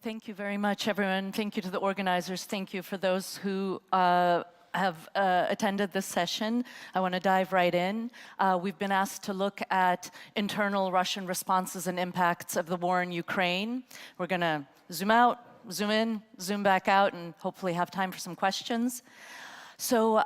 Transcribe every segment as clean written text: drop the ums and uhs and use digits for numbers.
Thank you very much, everyone. Thank you to the organizers. Thank you for those who have attended this session. I want to dive right in. We've been asked to look at internal Russian responses and impacts of the war in Ukraine. We're going to zoom out, zoom in, zoom back out, and hopefully have time for some questions. So,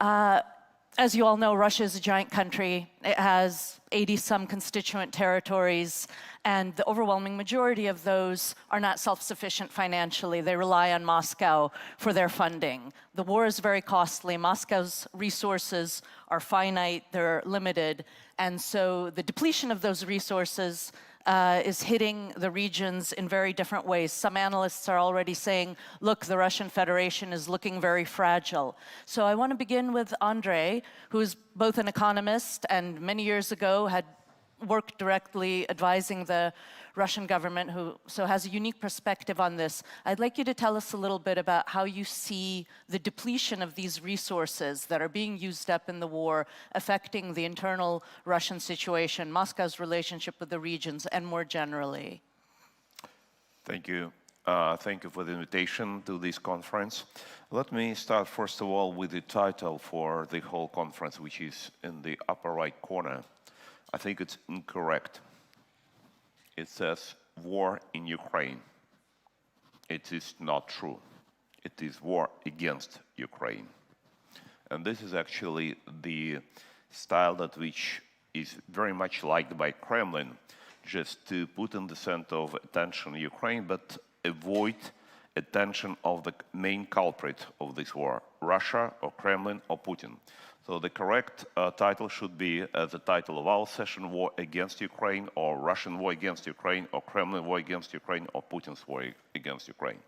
as you all know, Russia is a giant country. It has 80-some constituent territories, and the overwhelming majority of those are not self-sufficient financially. They rely on Moscow for their funding. The war is very costly. Moscow's resources are finite, they're limited, and so the depletion of those resources is hitting the regions in very different ways. Some analysts are already saying, look, the Russian Federation is looking very fragile. So I want to begin with Andrei, who is both an economist and many years ago had worked directly advising the Russian government, so has a unique perspective on this. I'd like you to tell us a little bit about how you see the depletion of these resources that are being used up in the war affecting the internal Russian situation, Moscow's relationship with the regions, and more generally. Thank you. Thank you for the invitation to this conference. Let me start, first of all, with the title for the whole conference, which is in the upper right corner. I think it's incorrect. It says war in Ukraine. It is not true. It is war against Ukraine. And this is actually the style that which is very much liked by Kremlin, just to put in the center of attention Ukraine, but avoid attention of the main culprit of this war, Russia or Kremlin or Putin. So the correct title should be the title of our session, War Against Ukraine, or Russian War Against Ukraine, or Kremlin War Against Ukraine, or Putin's War Against Ukraine.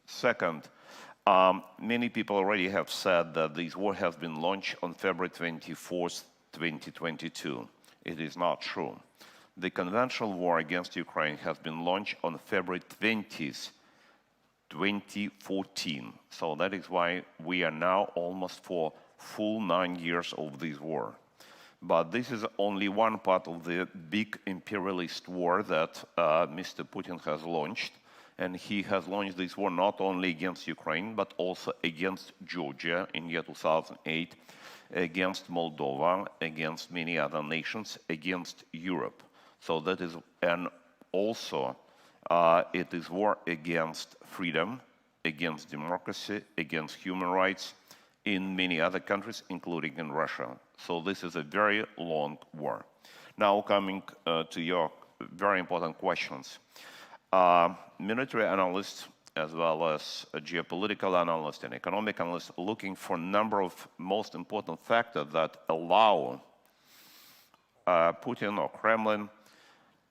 Second, many people already have said that this war has been launched on February 24th, 2022. It is not true. The conventional war against Ukraine has been launched on February 20th, 2014. So that is why we are now almost for full 9 years of this war. But this is only one part of the big imperialist war that Mr. Putin has launched. And he has launched this war not only against Ukraine, but also against Georgia in year 2008, against Moldova, against many other nations, against Europe. So that is, and also it is war against freedom, against democracy, against human rights, in many other countries, including in Russia. So this is a very long war. Now coming to your very important questions. Military analysts, as well as geopolitical analysts and economic analysts, are looking for a number of most important factors that allow Putin or Kremlin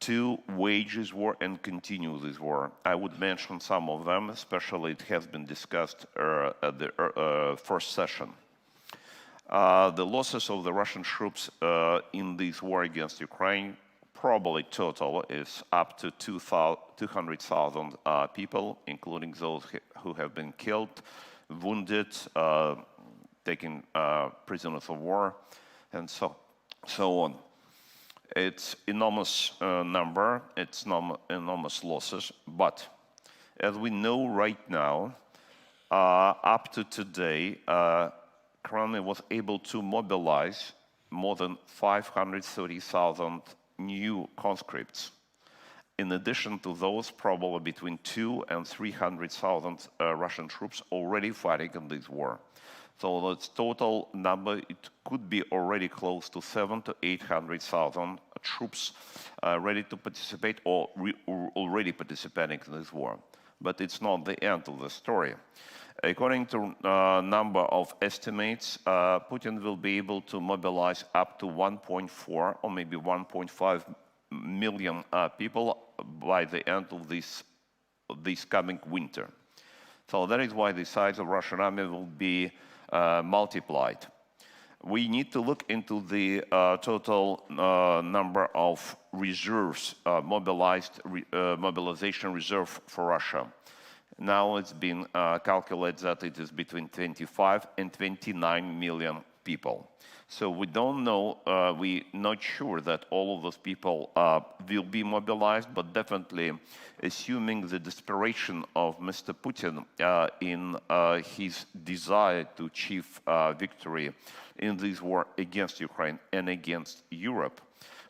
to wage this war and continue this war. I would mention some of them, especially it has been discussed at the first session. The losses of the Russian troops in this war against Ukraine probably total is up to 200,000 people, including those who have been killed, wounded, taken prisoners of war, and so on. It's enormous number, it's enormous losses, but as we know right now, up to today, Kremlin was able to mobilize more than 530,000 new conscripts. In addition to those, probably between 200,000 and 300,000 Russian troops already fighting in this war. So the total number, it could be already close to 700,000 to 800,000 troops ready to participate or already participating in this war. But it's not the end of the story. According to a number of estimates, Putin will be able to mobilize up to 1.4 or maybe 1.5 million people by the end of this coming winter. So that is why the size of Russian army will be multiplied. We need to look into the total number of reserves, mobilization reserve for Russia. Now it's been calculated that it is between 25 and 29 million people. So we don't know, we're not sure that all of those people will be mobilized, but definitely assuming the desperation of Mr. Putin in his desire to achieve victory in this war against Ukraine and against Europe,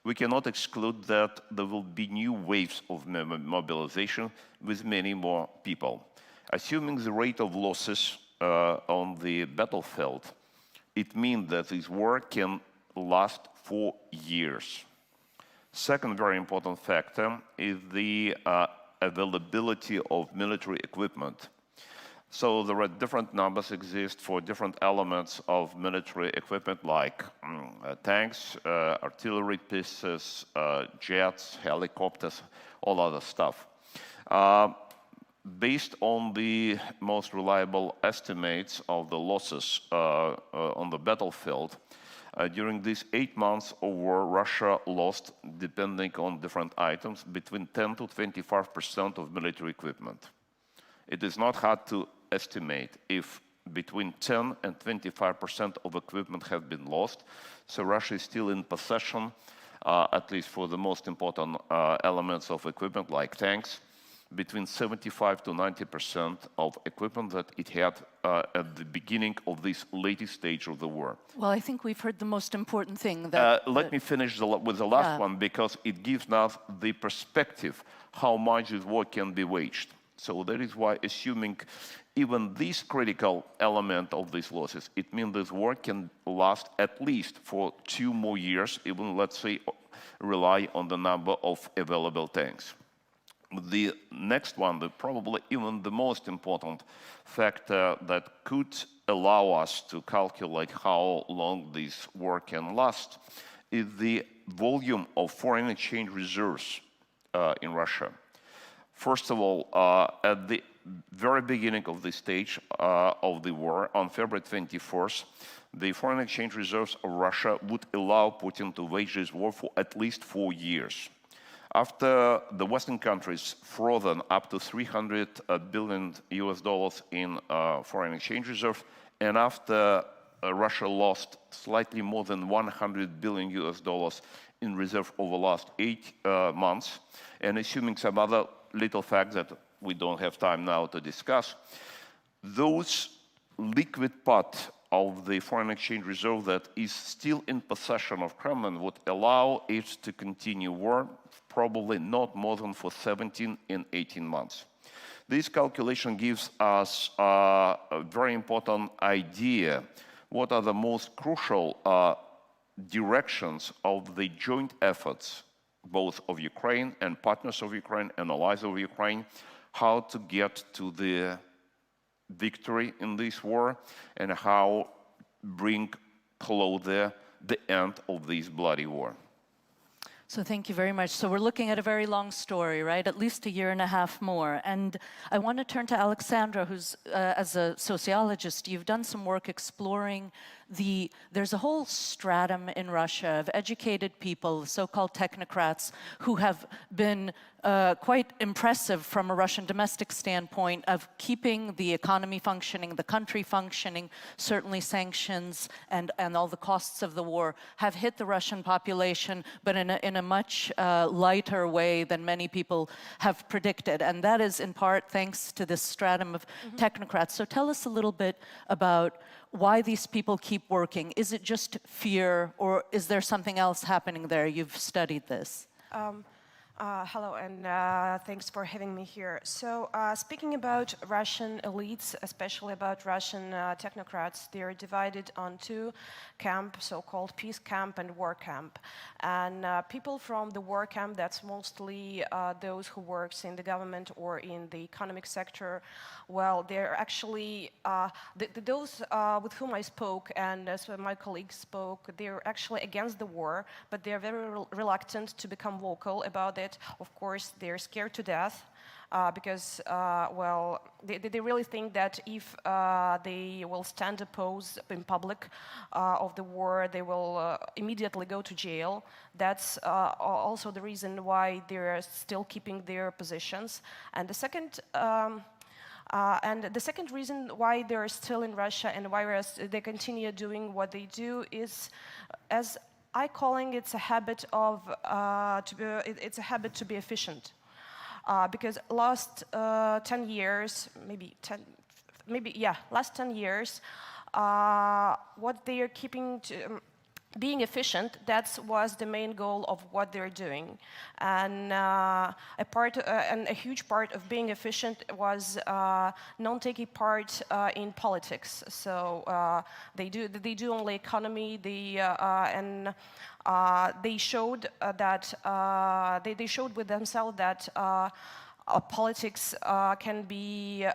we cannot exclude that there will be new waves of mobilization with many more people. Assuming the rate of losses on the battlefield, it means that this war can last for years. Second very important factor is the availability of military equipment. So there are different numbers exist for different elements of military equipment like tanks, artillery pieces, jets, helicopters, all other stuff. Based on the most reliable estimates of the losses on the battlefield, during these 8 months of war, Russia lost, depending on different items, between 10 to 25% of military equipment. It is not hard to estimate if between 10 and 25% of equipment have been lost. So Russia is still in possession, at least for the most important elements of equipment like tanks, between 75 to 90% of equipment that it had at the beginning of this latest stage of the war. Well, I think we've heard the most important thing. That let me finish with the last one, because it gives us the perspective how much this war can be waged. So that is why, assuming even this critical element of these losses, it means this war can last at least for 2 more years, even, let's say, rely on the number of available tanks. The next one, probably even the most important factor that could allow us to calculate how long this war can last, is the volume of foreign exchange reserves in Russia. First of all, at the very beginning of the stage of the war, on February 24th, the foreign exchange reserves of Russia would allow Putin to wage this war for at least 4 years. After the Western countries frozen up to $300 billion in foreign exchange reserve, and after Russia lost slightly more than $100 billion in reserve over the last 8 months, and assuming some other little facts that we don't have time now to discuss, those liquid part of the foreign exchange reserve that is still in possession of Kremlin would allow it to continue war, probably not more than for 17 and 18 months. This calculation gives us a very important idea what are the most crucial directions of the joint efforts, both of Ukraine and partners of Ukraine and allies of Ukraine, how to get to the victory in this war and how bring closer the end of this bloody war. So thank you very much. So we're looking at a very long story, right? At least a year and a half more. And I want to turn to Alexandra, who's, as a sociologist, you've done some work exploring there's a whole stratum in Russia of educated people, so-called technocrats, who have been quite impressive from a Russian domestic standpoint of keeping the economy functioning, the country functioning. Certainly sanctions and all the costs of the war have hit the Russian population, but in a much lighter way than many people have predicted. And that is in part thanks to this stratum of technocrats. So tell us a little bit about why these people keep working. Is it just fear, or is there something else happening there? You've studied this. Hello, and thanks for having me here. So speaking about Russian elites, especially about Russian technocrats, they're divided on 2 camps, so-called peace camp and war camp. And people from the war camp, that's mostly those who works in the government or in the economic sector. Well, they're actually, those with whom I spoke and as my colleagues spoke, they're actually against the war, but they're very reluctant to become vocal about it. Of course, they're scared to death because, well, they really think that if they will stand opposed in public of the war, they will immediately go to jail. That's also the reason why they're still keeping their positions. And the second And the second reason why they're still in Russia and why they continue doing what they do is, as I calling it's a habit of it's a habit to be efficient. Because last 10 years, last 10 years, what they are keeping to being efficient, that was the main goal of what they're doing. And a huge part of being efficient was not taking part in politics. So they do only economy. They showed that they showed with themselves that politics can be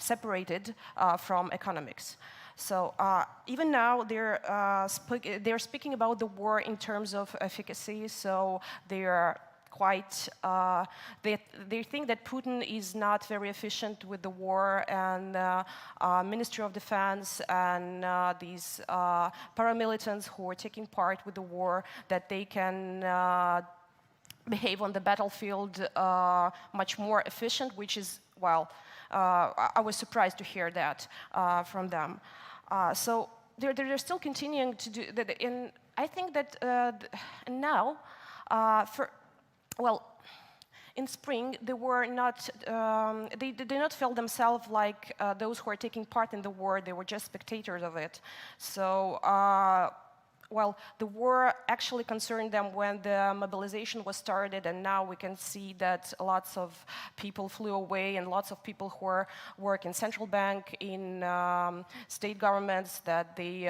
separated from economics. So even now, they're speaking about the war in terms of efficacy. So they are quite. They think that Putin is not very efficient with the war, and Ministry of Defense and these paramilitants who are taking part with the war, that they can behave on the battlefield much more efficient, which is, well, I was surprised to hear that from them. So they're still continuing to do that. And I think that now, in spring, they were not. They did not feel themselves like those who are taking part in the war. They were just spectators of it. So. The war actually concerned them when the mobilization was started, and now we can see that lots of people flew away, and lots of people who work in central bank, in state governments, that they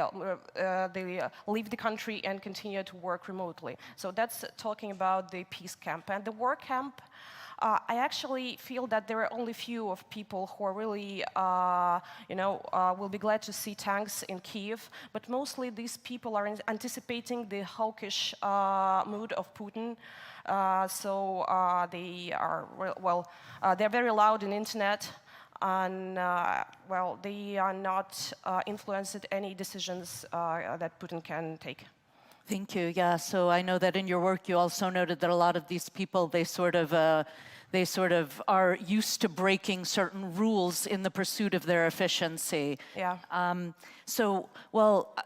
leave the country and continue to work remotely. So that's talking about the peace camp. And the war camp, I actually feel that there are only few of people who are really, will be glad to see tanks in Kiev, but mostly these people are anticipating the hawkish mood of Putin. They are, they're very loud on the internet, and, they are not influenced any decisions that Putin can take. Thank you. Yeah, so I know that in your work you also noted that a lot of these people, they sort of are used to breaking certain rules in the pursuit of their efficiency. Yeah.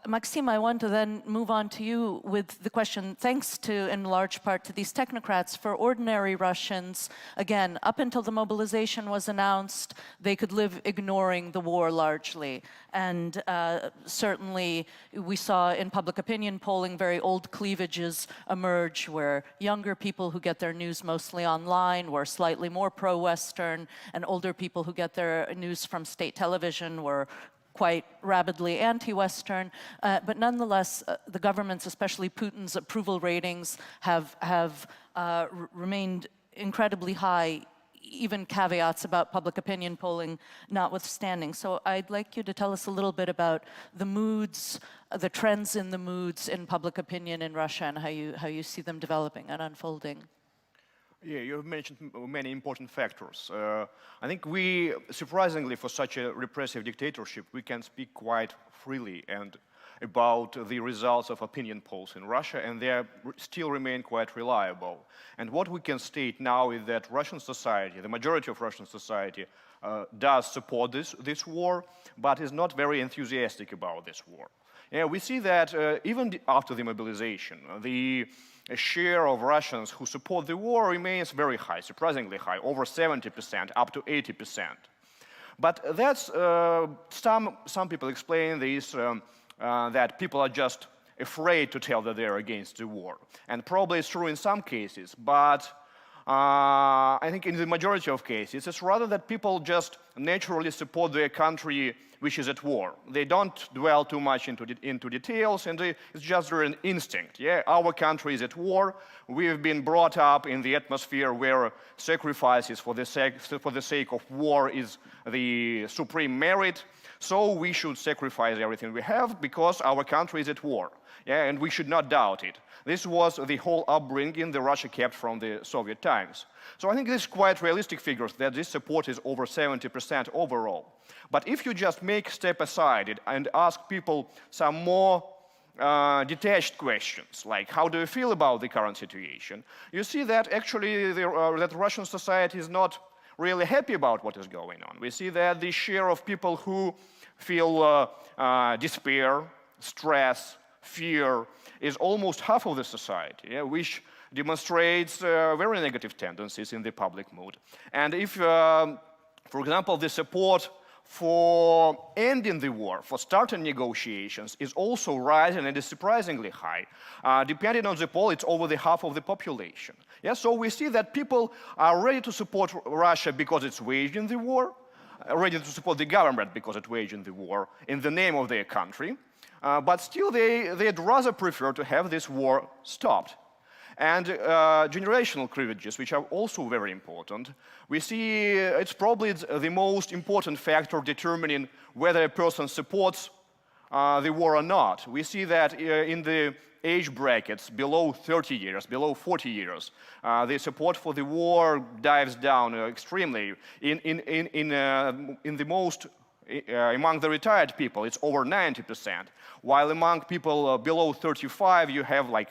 Maxim, I want to then move on to you with the question, thanks to, in large part, to these technocrats, for ordinary Russians, again, up until the mobilization was announced, they could live ignoring the war largely. And certainly, we saw in public opinion polling very old cleavages emerge, where younger people who get their news mostly online were slightly more pro-Western, and older people who get their news from state television were quite rabidly anti-Western, but nonetheless, the government's, especially Putin's, approval ratings have remained incredibly high, even caveats about public opinion polling notwithstanding. So I'd like you to tell us a little bit about the moods, the trends in the moods in public opinion in Russia, and how you see them developing and unfolding. Yeah, you have mentioned many important factors. I think we, surprisingly, for such a repressive dictatorship, we can speak quite freely and about the results of opinion polls in Russia, and they still remain quite reliable. And what we can state now is that Russian society, the majority of Russian society, does support this war, but is not very enthusiastic about this war. Yeah, we see that even after the mobilization, the share of Russians who support the war remains very high, surprisingly high, over 70%, up to 80%. But that's, some people explain this, that people are just afraid to tell that they're against the war. And probably it's true in some cases, but I think in the majority of cases, it's rather that people just naturally support their country which is at war. They don't dwell too much into details, and it's just an instinct. Yeah, our country is at war. We have been brought up in the atmosphere where sacrifices for the sake of war is the supreme merit. So we should sacrifice everything we have because our country is at war. Yeah, and we should not doubt it. This was the whole upbringing that Russia kept from the Soviet times. So I think this is quite realistic figures that this support is over 70% overall. But if you just make a step aside and ask people some more detached questions, like how do you feel about the current situation, you see that actually that Russian society is not really happy about what is going on. We see that the share of people who feel despair, stress, fear is almost half of the society, which demonstrates very negative tendencies in the public mood. And if, for example, the support for ending the war, for starting negotiations, is also rising and is surprisingly high. Depending on the poll, it's over the half of the population. Yeah, so we see that people are ready to support Russia because it's waging the war, ready to support the government because it's waging the war in the name of their country, but still they'd rather prefer to have this war stopped. And generational privileges, which are also very important. We see it's probably the most important factor determining whether a person supports the war or not. We see that in the age brackets below 30 years, below 40 years, the support for the war dives down extremely. In the most among the retired people, it's over 90%, while among people below 35, you have like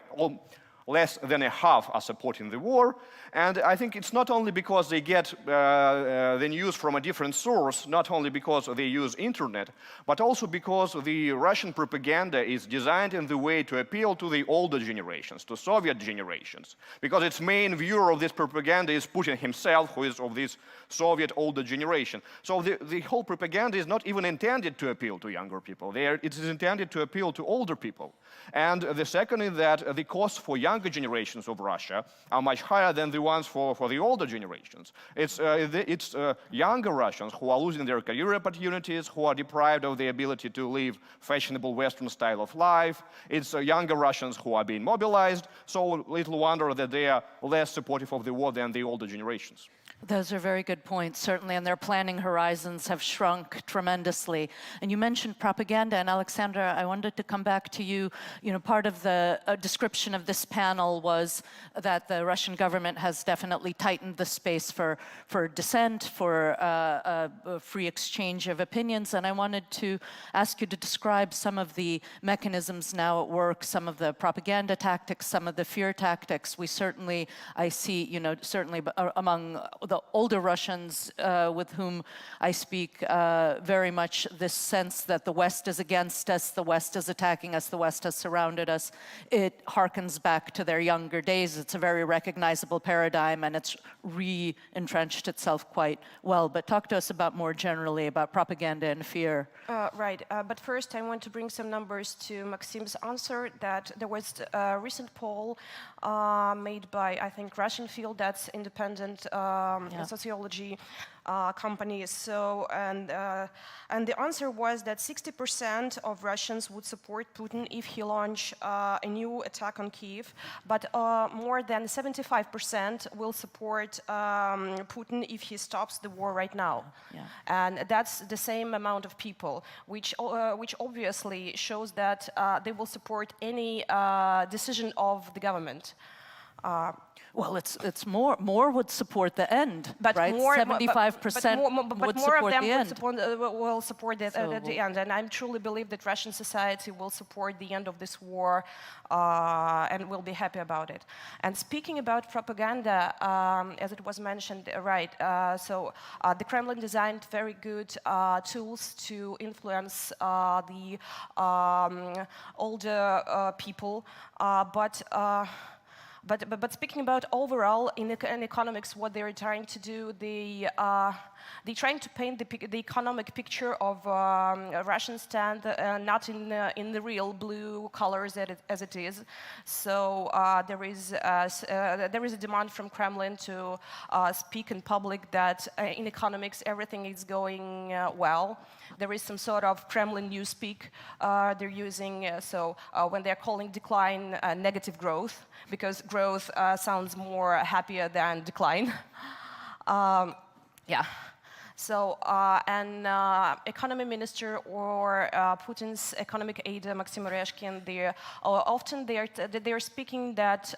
less than a half are supporting the war. And I think it's not only because they get the news from a different source, not only because they use internet, but also because the Russian propaganda is designed in the way to appeal to the older generations, to Soviet generations. Because its main viewer of this propaganda is Putin himself, who is of this Soviet older generation. So the whole propaganda is not even intended to appeal to younger people. It is intended to appeal to older people. And the second is that the costs for younger generations of Russia are much higher than the ones for the older generations. It's younger Russians who are losing their career opportunities, who are deprived of the ability to live fashionable Western style of life. It's younger Russians who are being mobilized, so little wonder that they are less supportive of the war than the older generations. Those are very good points, certainly, and their planning horizons have shrunk tremendously. And you mentioned propaganda, and Alexandra, I wanted to come back to you. You know, part of the description of this panel was that the Russian government has definitely tightened the space for dissent, for a free exchange of opinions, and I wanted to ask you to describe some of the mechanisms now at work, some of the propaganda tactics, some of the fear tactics. We certainly, I see, you know, certainly among the older Russians with whom I speak, very much this sense that the West is against us, the West is attacking us, the West has surrounded us. It harkens back to their younger days. It's a very recognizable paradigm, and it's re-entrenched itself quite well. But talk to us about more generally about propaganda and fear. Right, but first I want to bring some numbers to Maxim's answer that there was a recent poll made by, I think, Russian Field, that's independent sociology company. So, and the answer was that 60% of Russians would support Putin if he launched a new attack on Kyiv, but more than 75% will support Putin if he stops the war right now. Yeah. And that's the same amount of people, which obviously shows that they will support any decision of the government. Well, it's more would support the end, but right? 75% would support the end. Will support the end, and I truly believe that Russian society will support the end of this war and will be happy about it. And speaking about propaganda, as it was mentioned, right? So the Kremlin designed very good tools to influence the older people, But speaking about overall in economics, what they're trying to do, they're trying to paint the economic picture of Russian stand not in the real blue colors as it is. So there is a demand from Kremlin to speak in public that in economics everything is going well. There is some sort of Kremlin newspeak they're using. So when they're calling decline negative growth, because growth sounds more happier than decline. Yeah. So an economy minister or Putin's economic aide, Maxim Oreshkin, they are speaking that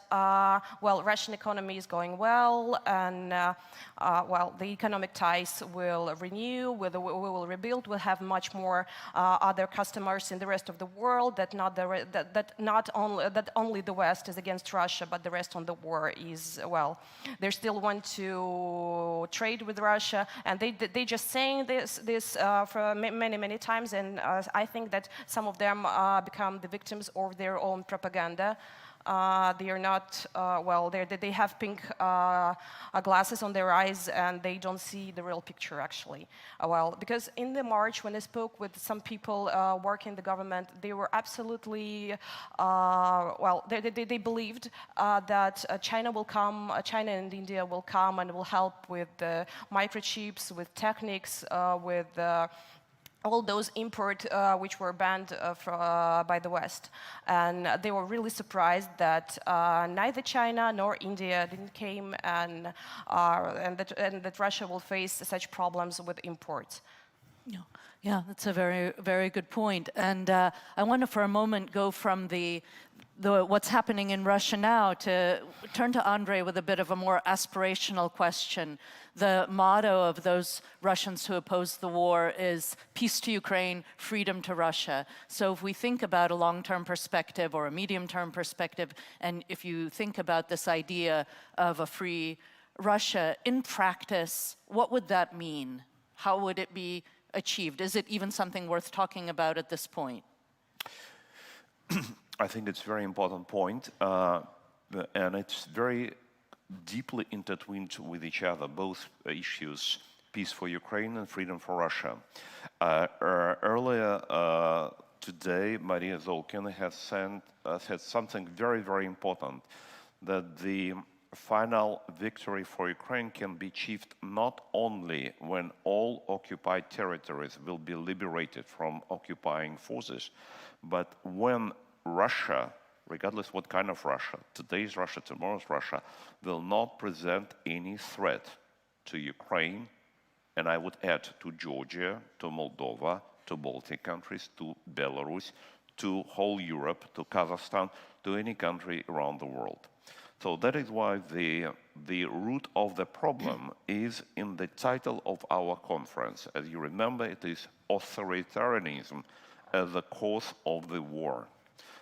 well, Russian economy is going well, and well, the economic ties will renew, we will rebuild, we'll have much more other customers in the rest of the world. That only the West is against Russia, but the rest on the war is, well, they still want to trade with Russia, and they just saying this for many times, and I think that some of them become the victims of their own propaganda. They are not, well, they have pink glasses on their eyes, and they don't see the real picture, actually. Well, because in the March, when I spoke with some people working in the government, they were absolutely, well, they believed that China will come, China and India will come and will help with microchips, with techniques, with all those imports which were banned by the West. And they were really surprised that neither China nor India didn't came, and that Russia will face such problems with imports. Yeah, that's a very good point. And I want to, for a moment, go from what's happening in Russia now to turn to Andrei with a bit of a more aspirational question. The motto of those Russians who oppose the war is peace to Ukraine, freedom to Russia. So if we think about a long-term perspective or a medium-term perspective, and if you think about this idea of a free Russia, in practice, what would that mean? How would it be achieved? Is it even something worth talking about at this point? I think it's a very important point, and it's very deeply intertwined with each other, both issues, peace for Ukraine and freedom for Russia. Earlier today, Maria Zolkin has said something very important, that the final victory for Ukraine can be achieved not only when all occupied territories will be liberated from occupying forces, but when Russia, regardless what kind of Russia, today's Russia, tomorrow's Russia, will not present any threat to Ukraine, and I would add to Georgia, to Moldova, to Baltic countries, to Belarus, to whole Europe, to Kazakhstan, to any country around the world. So that is why the root of the problem is in the title of our conference. As you remember, it is authoritarianism as the cause of the war.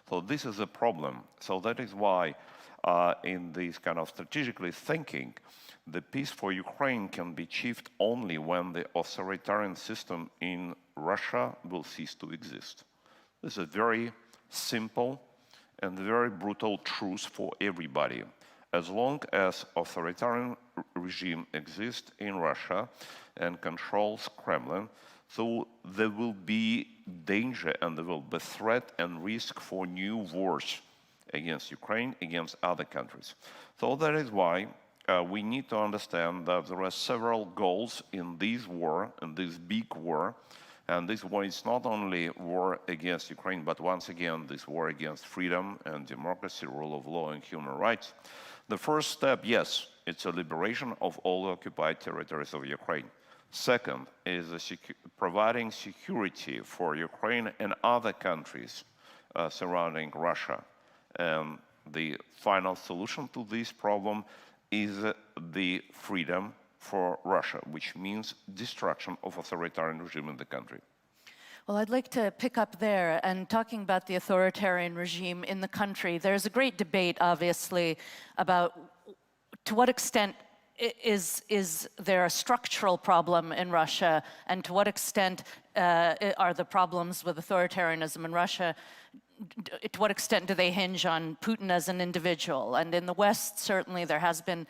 So this is a problem. So that is why in this kind of strategically thinking, the peace for Ukraine can be achieved only when the authoritarian system in Russia will cease to exist. This is a very simple and very brutal truth for everybody. As long as authoritarian regime exists in Russia and controls Kremlin, so there will be danger and there will be threat and risk for new wars against Ukraine, against other countries. So that is why we need to understand that there are several goals in this war, in this big war. And this war is not only war against Ukraine, but once again, this war against freedom and democracy, rule of law and human rights. The first step, yes, it's a liberation of all occupied territories of Ukraine. Second is providing security for Ukraine and other countries surrounding Russia. And the final solution to this problem is the freedom for Russia, which means destruction of authoritarian regime in the country. Well, I'd like to pick up there, and talking about the authoritarian regime in the country, there's a great debate, obviously, about to what extent is there a structural problem in Russia, and to what extent are the problems with authoritarianism in Russia, to what extent do they hinge on Putin as an individual? And in the West, certainly there has been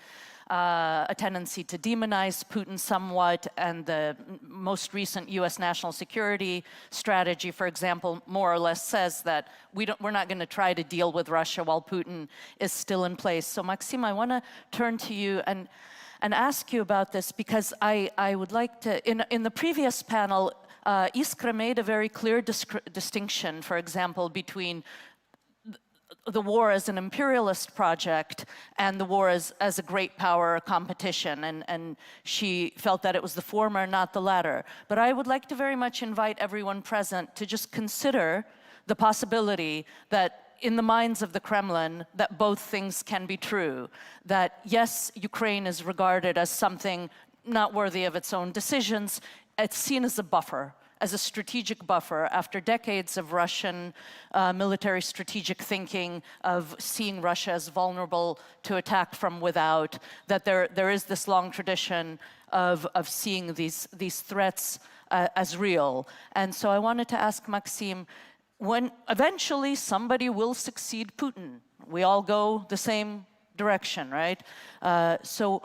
a tendency to demonize Putin somewhat, and the most recent US national security strategy, for example, more or less says that we're not going to try to deal with Russia while Putin is still in place. So Maxim, I want to turn to you and ask you about this, because I would like to, in the previous panel, Iskra made a very clear distinction, for example, between the war as an imperialist project and the war as a great power competition, and she felt that it was the former, not the latter. But I would like to very much invite everyone present to just consider the possibility that in the minds of the Kremlin, that both things can be true. That yes, Ukraine is regarded as something not worthy of its own decisions. It's seen as a buffer, as a strategic buffer after decades of Russian military strategic thinking, of seeing Russia as vulnerable to attack from without, that there is this long tradition of seeing these threats as real. And so I wanted to ask Maxim, when eventually somebody will succeed Putin, we all go the same direction, right? So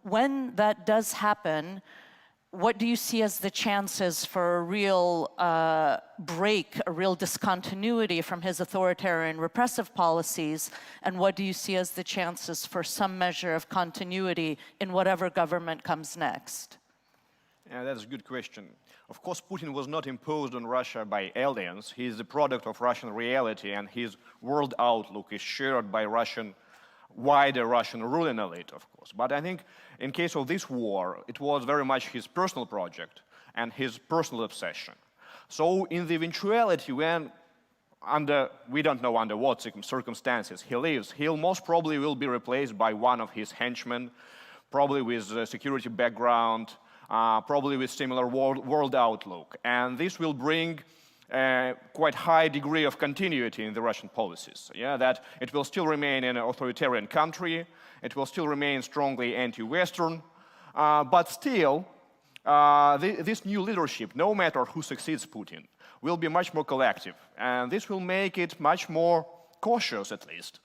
when that does happen, what do you see as the chances for a real break, a real discontinuity from his authoritarian repressive policies? And what do you see as the chances for some measure of continuity in whatever government comes next? Yeah, that's a good question. Of course, Putin was not imposed on Russia by aliens. He is the product of Russian reality, and his world outlook is shared by wider Russian ruling elite, of course. But I think in case of this war, it was very much his personal project and his personal obsession. So in the eventuality when, we don't know under what circumstances he leaves, he'll most probably will be replaced by one of his henchmen, probably with a security background, probably with similar world outlook. And this will bring quite high degree of continuity in the Russian policies. Yeah, that it will still remain an authoritarian country, it will still remain strongly anti-Western, but still, this new leadership, no matter who succeeds Putin, will be much more collective, and this will make it much more cautious, at least,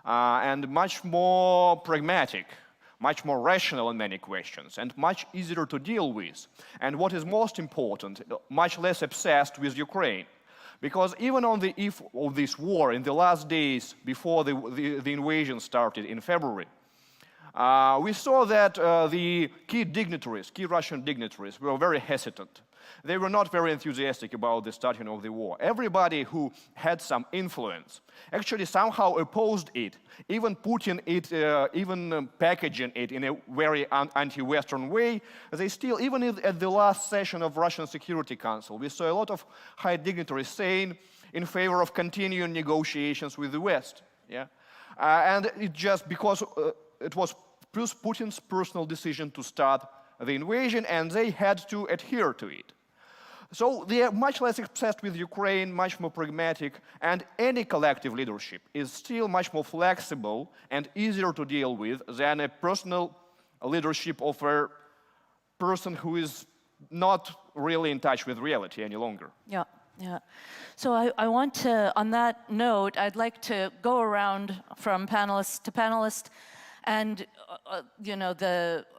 and much more pragmatic, much more rational in many questions, and much easier to deal with. And what is most important, much less obsessed with Ukraine. Because even on the eve of this war, in the last days before the invasion started in February, we saw that the key Russian dignitaries were very hesitant. They were not very enthusiastic about the starting of the war. Everybody who had some influence actually somehow opposed it, even putting it, even packaging it in a very anti-Western way. They still, even at the last session of Russian Security Council, we saw a lot of high dignitaries saying in favor of continuing negotiations with the West. Yeah? And it just because it was Putin's personal decision to start the invasion, and they had to adhere to it. So they are much less obsessed with Ukraine, much more pragmatic, and any collective leadership is still much more flexible and easier to deal with than a personal leadership of a person who is not really in touch with reality any longer. Yeah. Yeah. So I want to, on that note, I'd like to go around from panelist to panelist. And you know,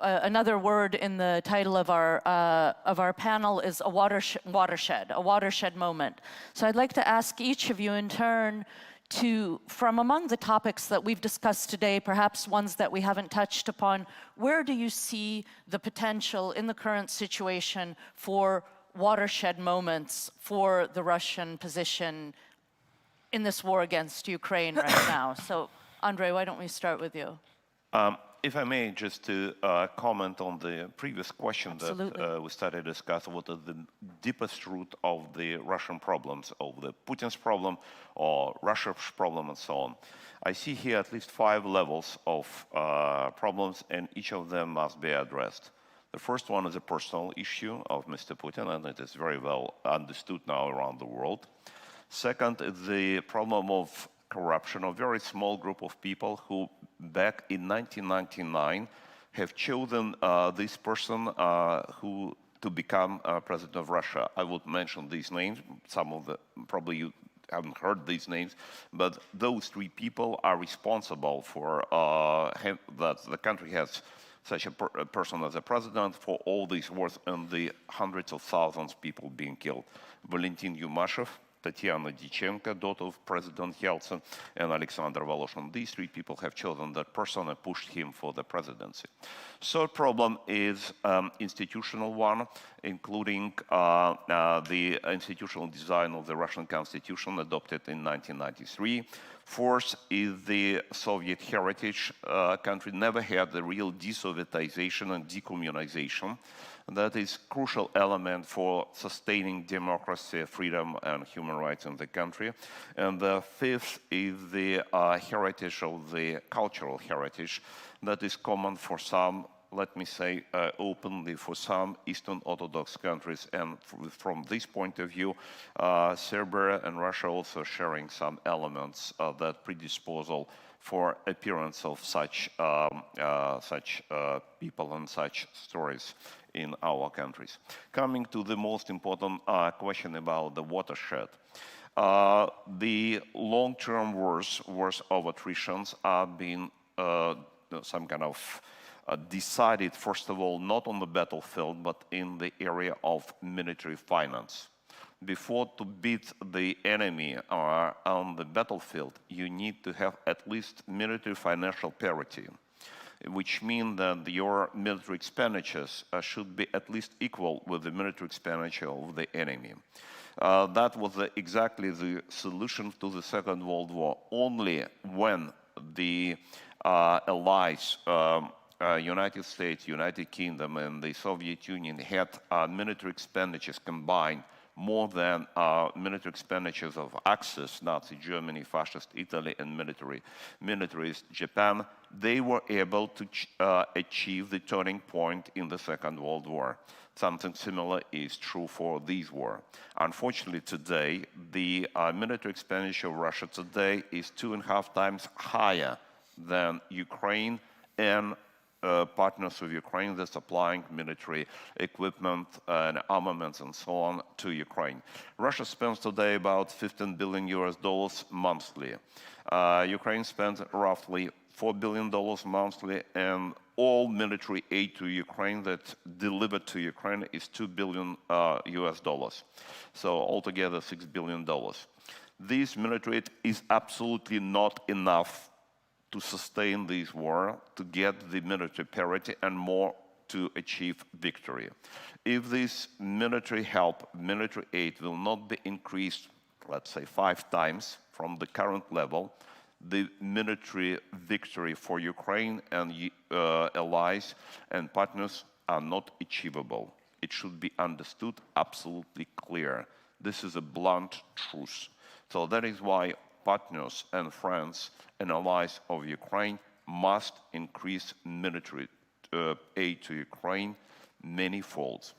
another word in the title of our panel is a watershed moment. So I'd like to ask each of you in turn to, from among the topics that we've discussed today, perhaps ones that we haven't touched upon, where do you see the potential in the current situation for watershed moments for the Russian position in this war against Ukraine right now? So, Andrei, why don't we start with you? If I may, just to comment on the previous question that we started to discuss, what is the deepest root of the Russian problems, of the Putin's problem or Russia's problem and so on. I see here at least 5 levels of problems, and each of them must be addressed. The first one is a personal issue of Mr. Putin, and it is very well understood now around the world. Second is the problem of corruption of a very small group of people who back in 1999 have chosen this person to become president of Russia. I would mention these names. Some of the, probably you haven't heard these names, but those 3 people are responsible for that the country has such a person as a president, for all these wars and the hundreds of thousands of people being killed. Valentin Yumashev, Tatiana Dichenko, daughter of President Yeltsin, and Alexander Voloshin. These 3 people have chosen that person and pushed him for the presidency. Third problem is institutional one, including the institutional design of the Russian Constitution adopted in 1993. Fourth is the Soviet heritage. Country never had the real de-Sovietization and decommunization. That is a crucial element for sustaining democracy, freedom, and human rights in the country. And the fifth is the heritage of the cultural heritage that is common for some, let me say openly, for some Eastern Orthodox countries. And from this point of view, Serbia and Russia also sharing some elements of that predisposal for appearance of such people and such stories in our countries. Coming to the most important question about the watershed. The long-term wars of attritions are being some kind of decided, first of all, not on the battlefield, but in the area of military finance. Before to beat the enemy on the battlefield, you need to have at least military financial parity, which means that your military expenditures should be at least equal with the military expenditure of the enemy. That was exactly the solution to the Second World War. Only when the allies, United States, United Kingdom, and the Soviet Union had military expenditures combined more than military expenditures of Axis, Nazi Germany, Fascist Italy, and militarist Japan, they were able to achieve the turning point in the Second World War. Something similar is true for this war. Unfortunately, today, the military expenditure of Russia today is 2.5 times higher than Ukraine and partners of Ukraine that are supplying military equipment and armaments and so on to Ukraine. Russia spends today about $15 billion monthly. Ukraine spends roughly $4 billion monthly, and all military aid to Ukraine that delivered to Ukraine is $2 billion US. So altogether $6 billion. This military aid is absolutely not enough to sustain this war, to get the military parity and more to achieve victory. If this military help, military aid will not be increased, let's say 5 times from the current level, the military victory for Ukraine and allies and partners are not achievable. It should be understood absolutely clear. This is a blunt truth. So that is why partners and friends and allies of Ukraine must increase military aid to Ukraine many-fold.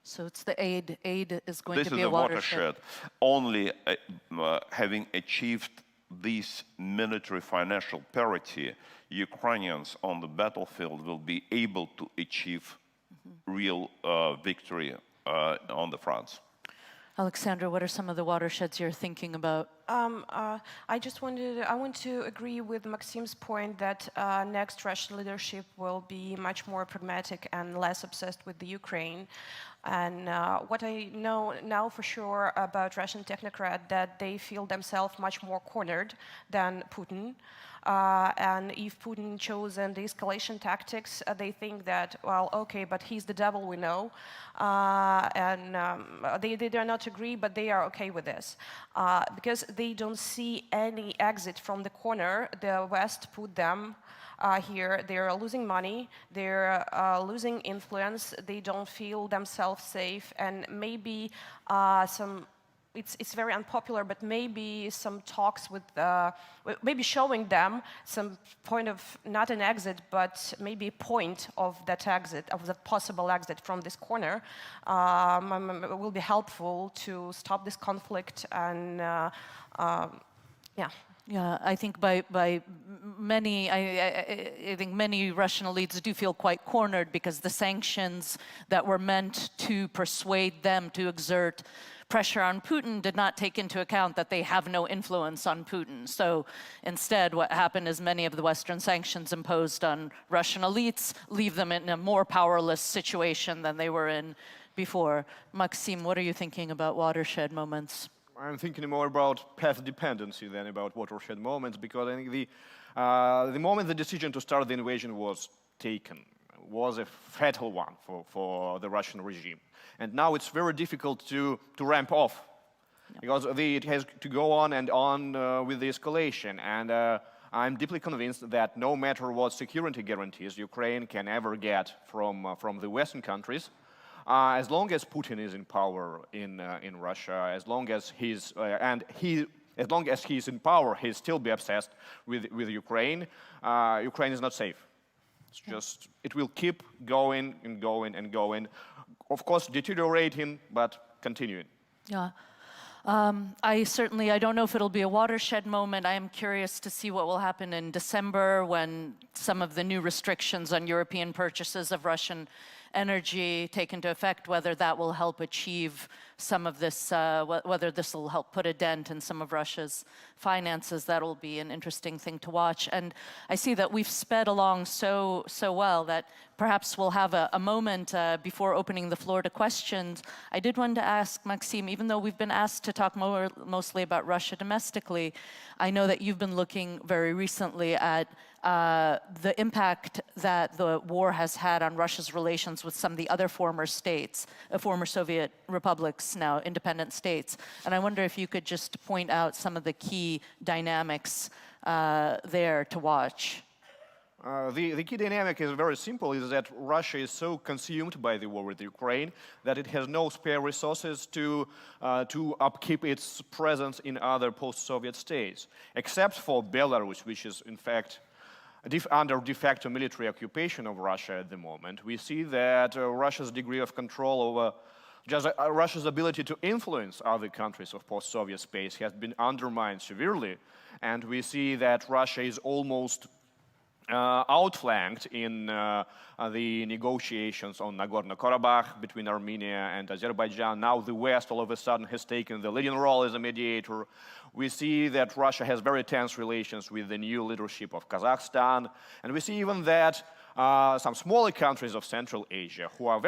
So it's the aid. Aid is going This to be is a watershed. Only having achieved this military financial parity, Ukrainians on the battlefield will be able to achieve real victory on the fronts. Alexandra, what are some of the watersheds you're thinking about? I want to agree with Maxim's point that next Russian leadership will be much more pragmatic and less obsessed with the Ukraine. And what I know now for sure about Russian technocrats, that they feel themselves much more cornered than Putin. And if Putin chosen the escalation tactics, they think that, well, okay, but he's the devil we know. They do not agree, but they are okay with this. Because they don't see any exit from the corner the West put them here. They're losing money, they're losing influence, they don't feel themselves safe, and maybe it's very unpopular, but maybe some talks with, maybe showing them some point of, not an exit, but maybe a point of that exit, of that possible exit from this corner, will be helpful to stop this conflict and, yeah. Yeah, I think by many, I think many Russian elites do feel quite cornered because the sanctions that were meant to persuade them to exert pressure on Putin did not take into account that they have no influence on Putin. So instead, what happened is many of the Western sanctions imposed on Russian elites leave them in a more powerless situation than they were in before. Maxim, what are you thinking about watershed moments? I'm thinking more about path dependency than about watershed moments, because I think the moment the decision to start the invasion was taken was a fatal one for the Russian regime. And now it's very difficult to ramp off because it has to go on and on with the escalation. And I'm deeply convinced that no matter what security guarantees Ukraine can ever get from the Western countries, as long as Putin is in power in Russia, as long as as long as he's in power, he'll still be obsessed with Ukraine. Ukraine is not safe. It's just, it will keep going and going and going. Of course, deteriorating, but continuing. Yeah. I don't know if it'll be a watershed moment. I am curious to see what will happen in December when some of the new restrictions on European purchases of Russian energy take into effect, whether that will help achieve some of this, whether this will help put a dent in some of Russia's finances. That will be an interesting thing to watch. And I see that we've sped along so well that perhaps we'll have a moment before opening the floor to questions. I did want to ask Maxim, even though we've been asked to talk mostly about Russia domestically, I know that you've been looking very recently at the impact that the war has had on Russia's relations with some of the other former states, former Soviet republics, now independent states. And I wonder if you could just point out some of the key dynamics there to watch. The key dynamic is very simple, is that Russia is so consumed by the war with Ukraine that it has no spare resources to upkeep its presence in other post-Soviet states, except for Belarus, which is in fact under de facto military occupation of Russia at the moment. We see that Russia's degree of control over Russia's ability to influence other countries of post-Soviet space has been undermined severely, and we see that Russia is almost outflanked in the negotiations on Nagorno-Karabakh between Armenia and Azerbaijan. Now the West all of a sudden has taken the leading role as a mediator. We see that Russia has very tense relations with the new leadership of Kazakhstan, and we see even that some smaller countries of Central Asia who are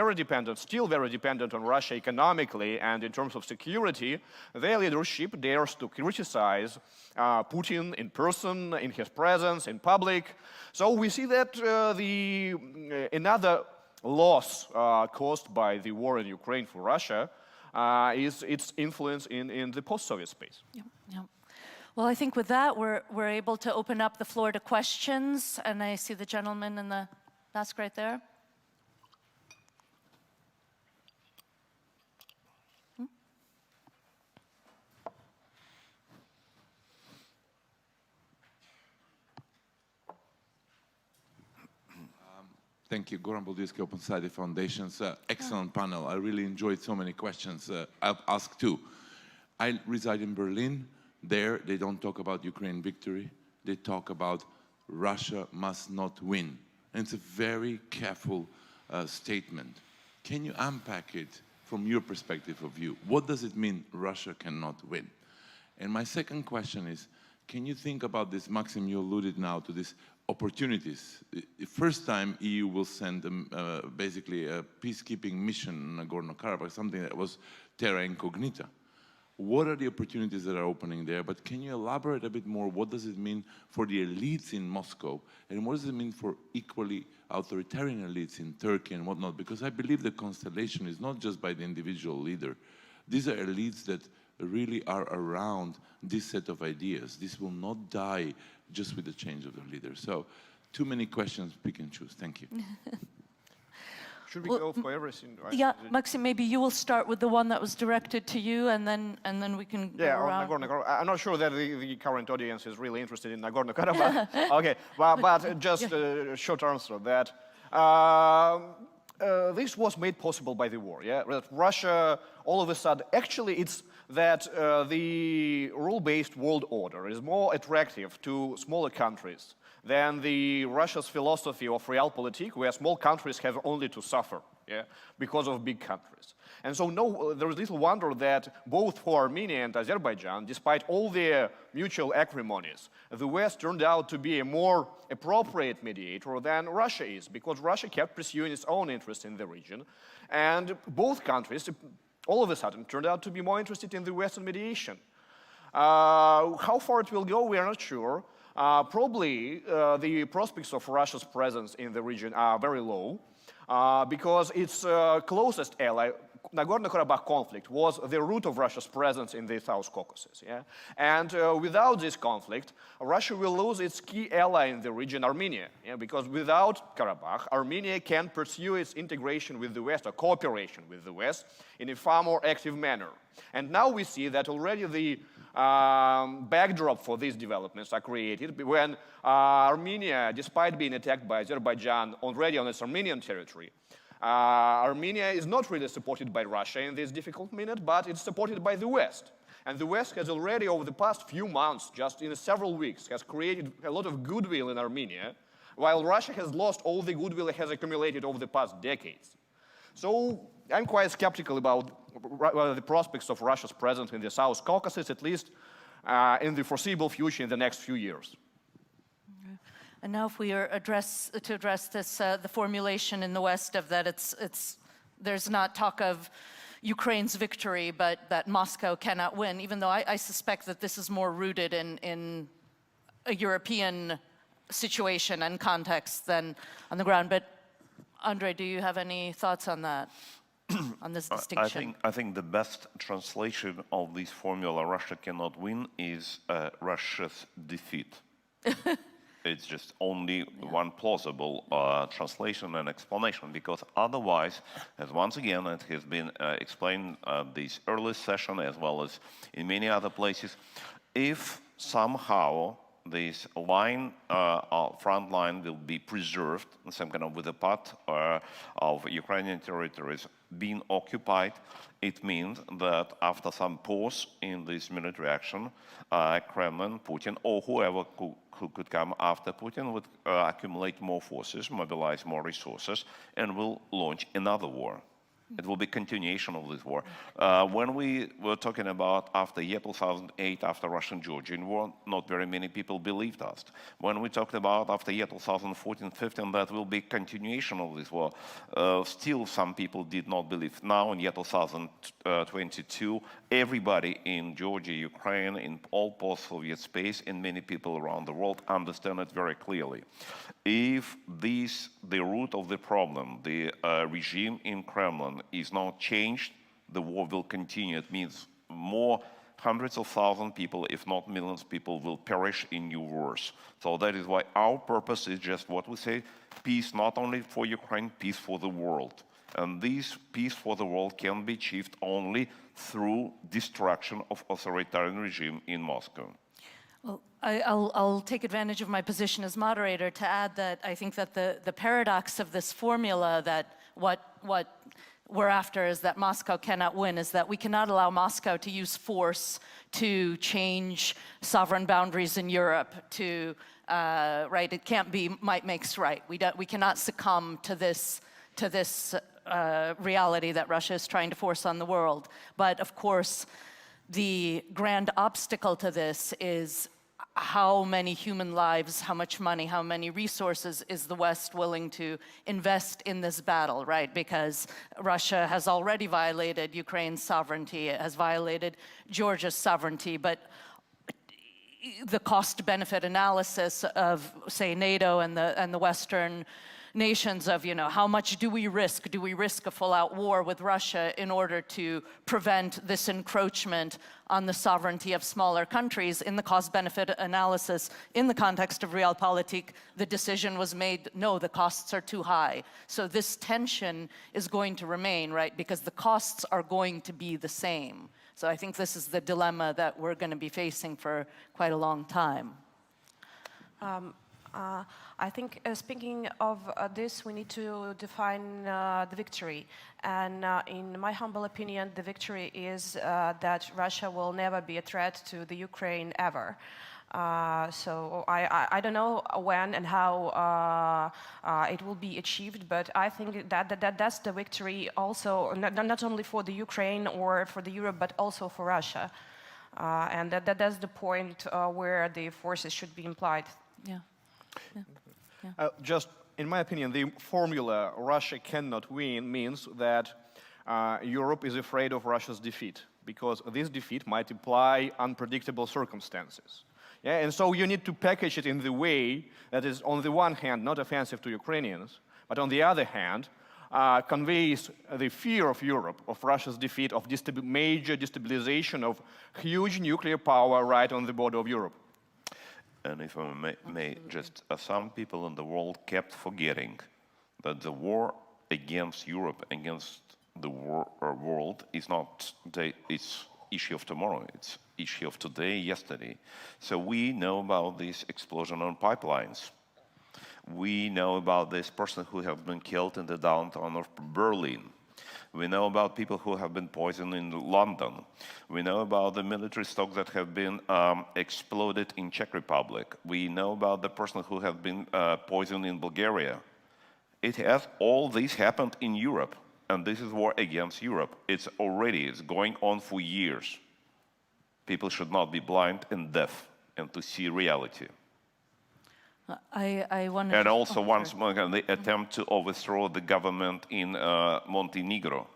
still very dependent on Russia economically and in terms of security, their leadership dares to criticize Putin in person, in his presence, in public. So we see that another loss caused by the war in Ukraine for Russia is its influence in the post-Soviet space. Yeah, yeah. Well, I think with that, we're able to open up the floor to questions. And I see the gentleman in the desk right there. Thank you. Goran Buldiski, Open Society Foundation's excellent panel. I really enjoyed so many questions. I'll ask two. I reside in Berlin. There, they don't talk about Ukraine victory. They talk about Russia must not win. And it's a very careful statement. Can you unpack it from your perspective of view? What does it mean Russia cannot win? And my second question is, can you think about this, Maxim, you alluded now to these opportunities. The first time EU will send basically a peacekeeping mission in Nagorno-Karabakh, something that was terra incognita. What are the opportunities that are opening there? But can you elaborate a bit more? What does it mean for the elites in Moscow? And what does it mean for equally authoritarian elites in Turkey and whatnot? Because I believe the constellation is not just by the individual leader. These are elites that really are around this set of ideas. This will not die just with the change of the leader. So, too many questions, pick and choose. Thank you. Should we go for everything? Right? Yeah, Maxim, maybe you will start with the one that was directed to you, and then we can go around. Nagorno-Karabakh. I'm not sure that the current audience is really interested in Nagorno-Karabakh. Okay, but just a short answer that this was made possible by the war. Yeah, that Russia all of a sudden, actually, it's that the rule-based world order is more attractive to smaller countries than the Russia's philosophy of realpolitik, where small countries have only to suffer, yeah, because of big countries. And so there is little wonder that both for Armenia and Azerbaijan, despite all their mutual acrimonies, the West turned out to be a more appropriate mediator than Russia is, because Russia kept pursuing its own interests in the region, and both countries all of a sudden turned out to be more interested in the Western mediation. How far it will go, we are not sure. Probably the prospects of Russia's presence in the region are very low because its closest ally, Nagorno-Karabakh conflict was the root of Russia's presence in the South Caucasus. Yeah? And without this conflict, Russia will lose its key ally in the region, Armenia. Yeah? Because without Karabakh, Armenia can pursue its integration with the West or cooperation with the West in a far more active manner. And now we see that already the backdrop for these developments are created when Armenia, despite being attacked by Azerbaijan already on its Armenian territory, Armenia is not really supported by Russia in this difficult minute, but it's supported by the West. And the West has already, over the past few months, just in several weeks, has created a lot of goodwill in Armenia, while Russia has lost all the goodwill it has accumulated over the past decades. So I'm quite skeptical about the prospects of Russia's presence in the South Caucasus, at least in the foreseeable future in the next few years. And now if we are to address this, the formulation in the West of that there's not talk of Ukraine's victory, but that Moscow cannot win, even though I suspect that this is more rooted in a European situation and context than on the ground. But Andrei, do you have any thoughts on that, on this distinction? I think the best translation of this formula, Russia cannot win, is Russia's defeat. It's just only one plausible translation and explanation, because otherwise, as once again it has been explained this early session as well as in many other places, if somehow this line, front line will be preserved, some kind of with a part of Ukrainian territories being occupied, it means that after some pause in this military action, Kremlin, Putin, or whoever who could come after Putin would accumulate more forces, mobilize more resources, and will launch another war. It will be continuation of this war. When we were talking about after year 2008, after Russian-Georgian war, not very many people believed us. When we talked about after year 2014-15, that will be continuation of this war, still some people did not believe. Now in year 2022, everybody in Georgia, Ukraine, in all post-Soviet space, and many people around the world understand it very clearly. If the root of the problem, the regime in Kremlin, is not changed, the war will continue. It means more hundreds of thousands of people, if not millions of people, will perish in new wars. So that is why our purpose is just what we say, peace not only for Ukraine, peace for the world. And this peace for the world can be achieved only through destruction of authoritarian regime in Moscow. Well, I'll take advantage of my position as moderator to add that I think that the paradox of this formula, that what we're after is that Moscow cannot win, is that we cannot allow Moscow to use force to change sovereign boundaries in Europe, to, right, it can't be might makes right. We cannot succumb to this reality that Russia is trying to force on the world. But of course, the grand obstacle to this is how many human lives, how much money, how many resources is the West willing to invest in this battle, right? Because Russia has already violated Ukraine's sovereignty, it has violated Georgia's sovereignty, but the cost-benefit analysis of, say, NATO and the Western nations of, how much do we risk? Do we risk a full-out war with Russia in order to prevent this encroachment on the sovereignty of smaller countries? In the cost-benefit analysis, in the context of realpolitik, the decision was made, no, the costs are too high. So this tension is going to remain, right? Because the costs are going to be the same. So I think this is the dilemma that we're going to be facing for quite a long time. I think speaking of this, we need to define the victory. And in my humble opinion, the victory is that Russia will never be a threat to the Ukraine ever. So I don't know when and how it will be achieved, but I think that's the victory also, not only for the Ukraine or for the Europe, but also for Russia. And that's the point where the forces should be implied. Yeah. Just, in my opinion, the formula Russia cannot win means that Europe is afraid of Russia's defeat, because this defeat might imply unpredictable circumstances. Yeah? And so you need to package it in the way that is, on the one hand, not offensive to Ukrainians, but on the other hand, conveys the fear of Europe, of Russia's defeat, of major destabilization of huge nuclear power right on the border of Europe. And if I may just, some people in the world kept forgetting that the war against Europe, against the world, is not it's issue of tomorrow, it's issue of today, yesterday. So we know about this explosion on pipelines. We know about this person who has been killed in the downtown of Berlin. We know about people who have been poisoned in London. We know about the military stocks that have been exploded in Czech Republic. We know about the person who has been poisoned in Bulgaria. All this happened in Europe, and this is war against Europe. It's going on for years. People should not be blind and deaf and to see reality. I want And also, once more, the attempt to overthrow the government in Montenegro.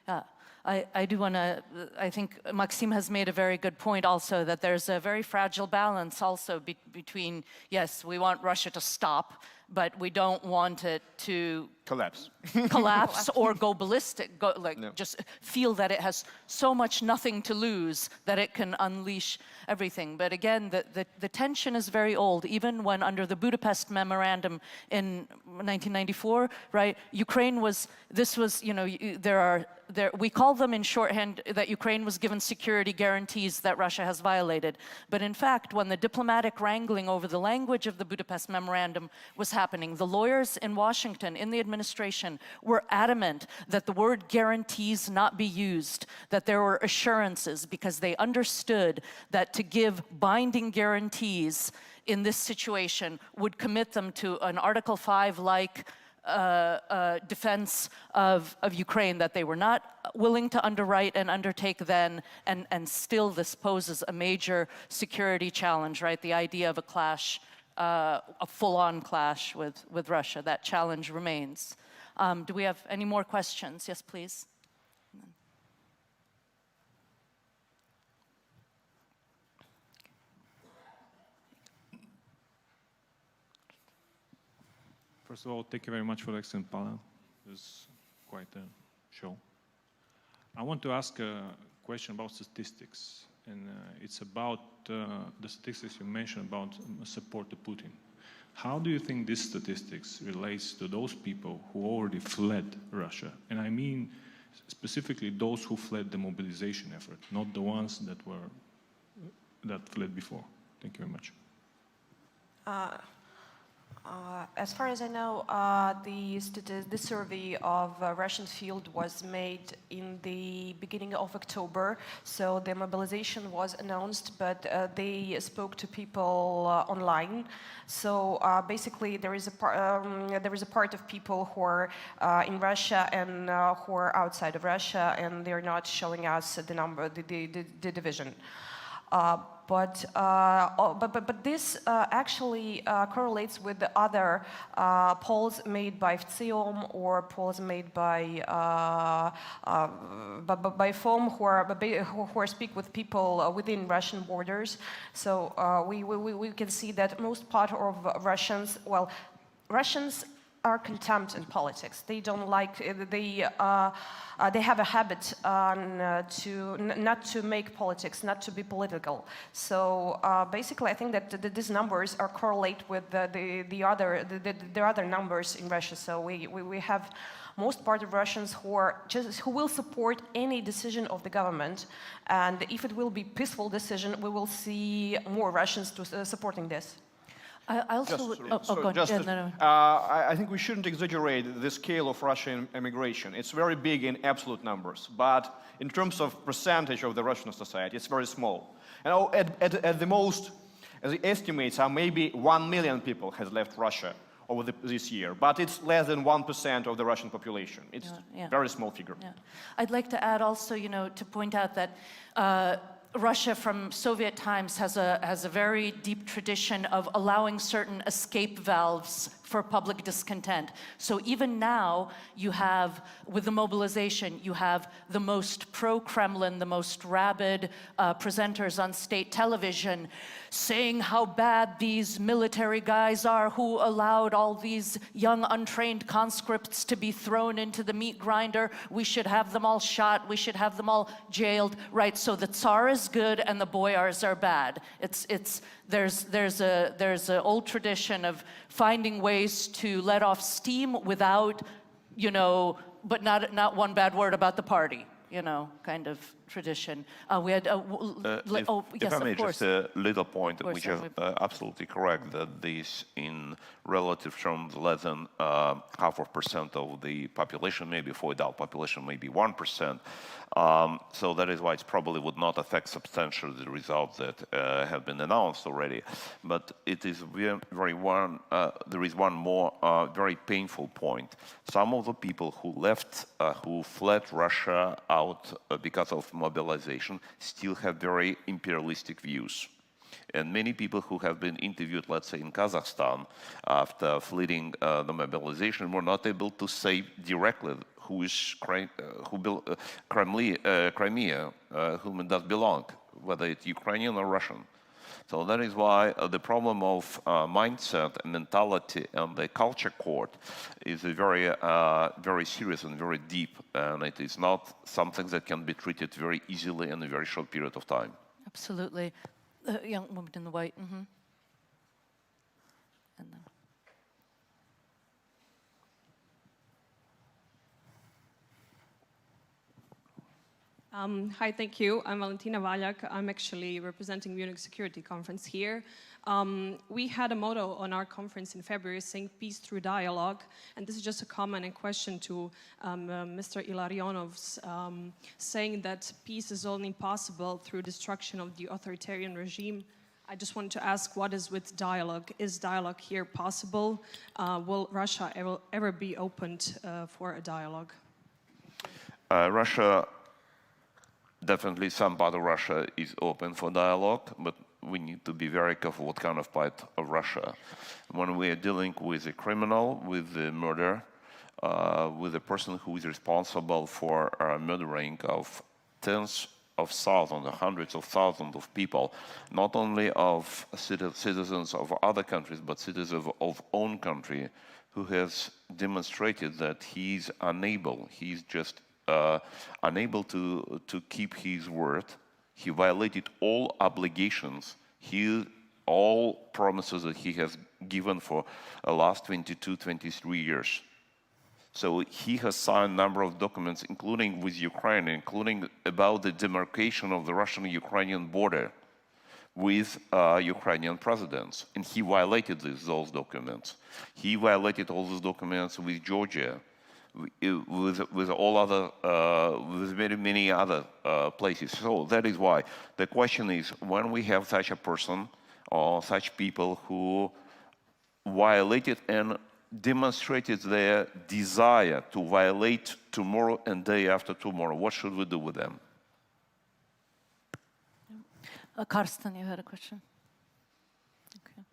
Yeah, I do want to, I think Maxim has made a very good point also, that there's a very fragile balance also between, yes, we want Russia to stop, but we don't want it to collapse or go ballistic, just feel that it has so much nothing to lose that it can unleash everything. But again, the tension is very old. Even when under the Budapest Memorandum in 1994, right, Ukraine was, you know, we call them in shorthand that Ukraine was given security guarantees that Russia has violated. But in fact, when the diplomatic wrangling over the language of the Budapest Memorandum was happening, the lawyers in Washington, in the administration, were adamant that the word guarantees not be used, that there were assurances, because they understood that to give binding guarantees in this situation would commit them to an Article 5-like defense of Ukraine that they were not willing to underwrite and undertake then, and still this poses a major security challenge, right? The idea of a clash, a full-on clash with Russia, that challenge remains. Do we have any more questions? Yes, please. First of all, thank you very much for the excellent panel. It was quite a show. I want to ask a question about statistics, and it's about the statistics you mentioned about support to Putin. How do you think this statistics relates to those people who already fled Russia? And I mean specifically those who fled the mobilization effort, not the ones that fled before. Thank you very much. As far as I know, the survey of Russian field was made in the beginning of October, so the mobilization was announced, but they spoke to people online. So basically, there is a part of people who are in Russia and who are outside of Russia, and they're not showing us the number, the division. But this actually correlates with the other polls made by FCIOM or polls made by FOM who speak with people within Russian borders. So we can see that most part of Russians, well, Russians are contempt in politics. They don't like, they have a habit not to make politics, not to be political. So basically, I think that these numbers are correlate with the other numbers in Russia. So we have most part of Russians who will support any decision of the government, and if it will be peaceful decision, we will see more Russians supporting this. I think we shouldn't exaggerate the scale of Russian immigration. It's very big in absolute numbers, but in terms of percentage of the Russian society, it's very small. And at the most, the estimates are maybe 1 million people has left Russia over this year, but it's less than 1% of the Russian population. It's a very small figure. Yeah. I'd like to add also, you know, to point out that Russia from Soviet times has a very deep tradition of allowing certain escape valves for public discontent. So even now, you have, with the mobilization, you have the most pro-Kremlin, the most rabid presenters on state television saying how bad these military guys are who allowed all these young untrained conscripts to be thrown into the meat grinder. We should have them all shot. We should have them all jailed. Right, so the Tsar is good and the boyars are bad. There's an old tradition of finding ways to let off steam without, but not one bad word about the party, kind of tradition. We had, yes, if I may, of course. just a little point, Of course, which is absolutely correct, that this, in relative terms, less than 0.5% of the population, maybe for adult population, maybe 1%. So that is why it probably would not affect substantially the results that have been announced already. But it is there is one more very painful point. Some of the people who left, who fled Russia out because of mobilization, still have very imperialistic views. And many people who have been interviewed, let's say in Kazakhstan, after fleeing the mobilization, were not able to say directly who built Crimea, whom it does belong, whether it's Ukrainian or Russian. So that is why the problem of mindset and mentality and the culture court is a very serious and very deep, and it is not something that can be treated very easily in a very short period of time. Absolutely. The young woman in the white. Mm-hmm. And then. Hi, thank you. I'm Valentina Valjak. I'm actually representing Munich Security Conference here. We had a motto on our conference in February saying peace through dialogue. And this is just a comment and question to Mr. Ilarionov's saying that peace is only possible through destruction of the authoritarian regime. I just wanted to ask, what is with dialogue? Is dialogue here possible? Will Russia ever be opened for a dialogue? Russia, definitely some part of Russia is open for dialogue, but we need to be very careful what kind of part of Russia. When we are dealing with a criminal, with a murder, with a person who is responsible for murdering of tens of thousands or hundreds of thousands of people, not only of citizens of other countries, but citizens of own country, who has demonstrated that he's unable, he's just unable to keep his word. He violated all obligations, all promises that he has given for the last 22, 23 years. So he has signed a number of documents, including with Ukraine, including about the demarcation of the Russian-Ukrainian border with Ukrainian presidents. And he violated those documents. He violated all those documents with Georgia, with all other, with many other places. So that is why the question is, when we have such a person or such people who violated and demonstrated their desire to violate tomorrow and day after tomorrow, what should we do with them? Karsten, you had a question? Okay.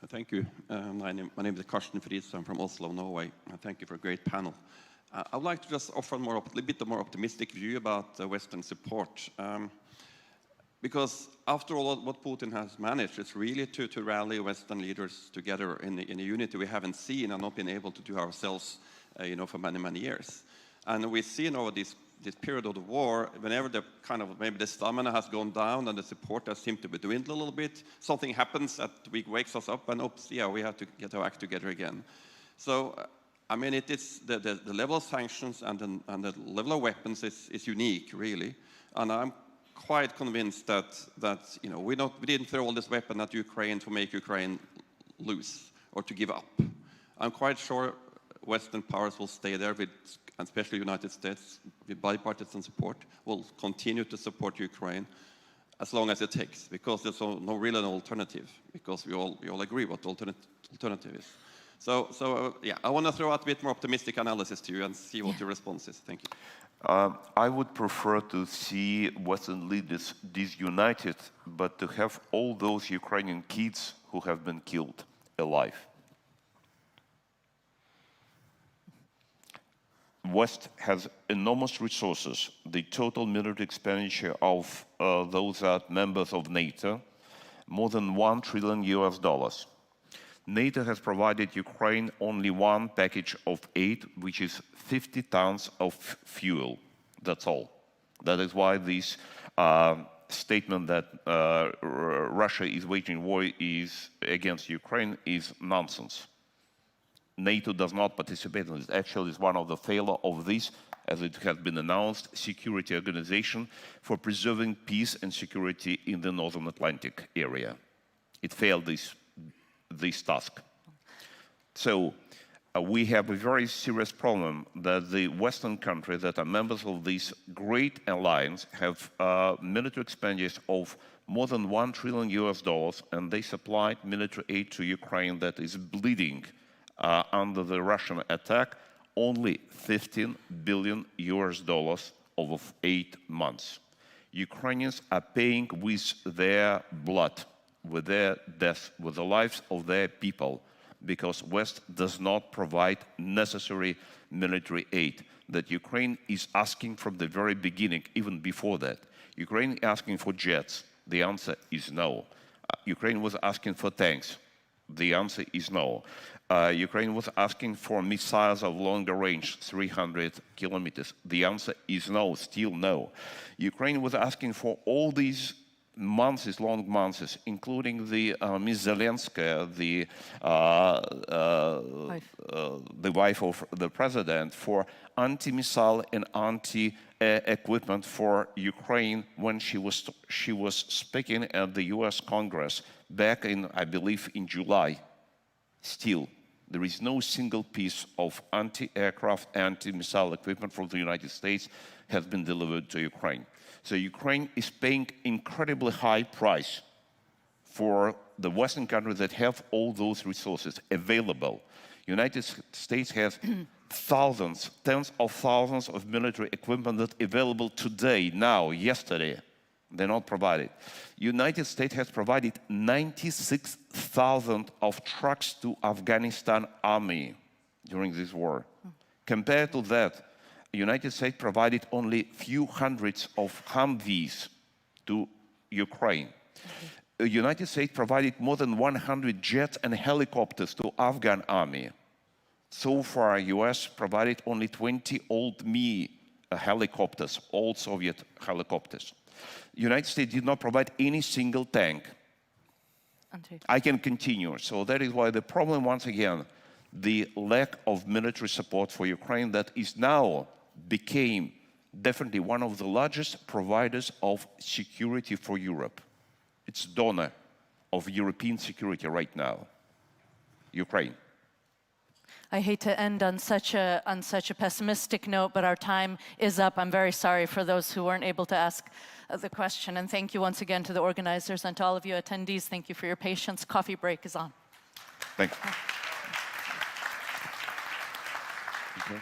Thank you. My name is Karsten Friis. I'm from Oslo, Norway. Thank you for a great panel. I would like to just offer a little bit more optimistic view about Western support. Because after all, what Putin has managed is really to rally Western leaders together in a unity we haven't seen and not been able to do ourselves for many, many years. And we've seen over this period of the war, whenever maybe the stamina has gone down and the support has seemed to be dwindled a little bit, something happens that wakes us up and oops, yeah, we have to get our act together again. So, I mean, it is the level of sanctions and the level of weapons is unique, really. And I'm quite convinced that we didn't throw all this weapon at Ukraine to make Ukraine lose or to give up. I'm quite sure Western powers will stay there, and especially the United States, with bipartisan support, will continue to support Ukraine as long as it takes, because there's no real alternative, because we all agree what the alternative is. Yeah, I want to throw out a bit more optimistic analysis to you and see what your response is. Thank you. I would prefer to see Western leaders disunited, but to have all those Ukrainian kids who have been killed alive. West has enormous resources. The total military expenditure of those that members of NATO, more than $1 trillion. NATO has provided Ukraine only one package of aid, which is 50 tons of fuel. That's all. That is why this statement that Russia is waging war against Ukraine is nonsense. NATO does not participate in this. Actually, it's one of the failure of this, as it has been announced, security organization for preserving peace and security in the Northern Atlantic area. It failed this task. So we have a very serious problem that the Western countries that are members of this great alliance have military expenditures of more than $1 trillion, and they supplied military aid to Ukraine that is bleeding under the Russian attack, only $15 billion over 8 months. Ukrainians are paying with their blood, with their death, with the lives of their people, because West does not provide necessary military aid that Ukraine is asking from the very beginning, even before that. Ukraine is asking for jets. The answer is no. Ukraine was asking for tanks. The answer is no. Ukraine was asking for missiles of longer range, 300 kilometers. The answer is no, still no. Ukraine was asking for all these months, long months, including the Ms. Zelensky, the wife of the president, for anti-missile and anti-equipment for Ukraine when she was speaking at the U.S. Congress back in, I believe, in July. Still, there is no single piece of anti-aircraft, anti-missile equipment from the United States has been delivered to Ukraine. So Ukraine is paying incredibly high price for the Western countries that have all those resources available. United States has thousands, tens of thousands of military equipment that's available today, now, yesterday. They're not provided. United States has provided 96,000 of trucks to Afghanistan army during this war. Compared to that, the United States provided only few hundreds of Humvees to Ukraine. The United States provided more than 100 jets and helicopters to Afghan army. So far, US provided only 20 old Me helicopters, old Soviet helicopters. The United States did not provide any single tank. I can continue. So that is why the problem, once again, the lack of military support for Ukraine that is now became definitely one of the largest providers of security for Europe. It's donor of European security right now, Ukraine. I hate to end on such a pessimistic note, but our time is up. I'm very sorry for those who weren't able to ask the question. And thank you once again to the organizers and to all of you attendees. Thank you for your patience. Coffee break is on. Thank you. Okay.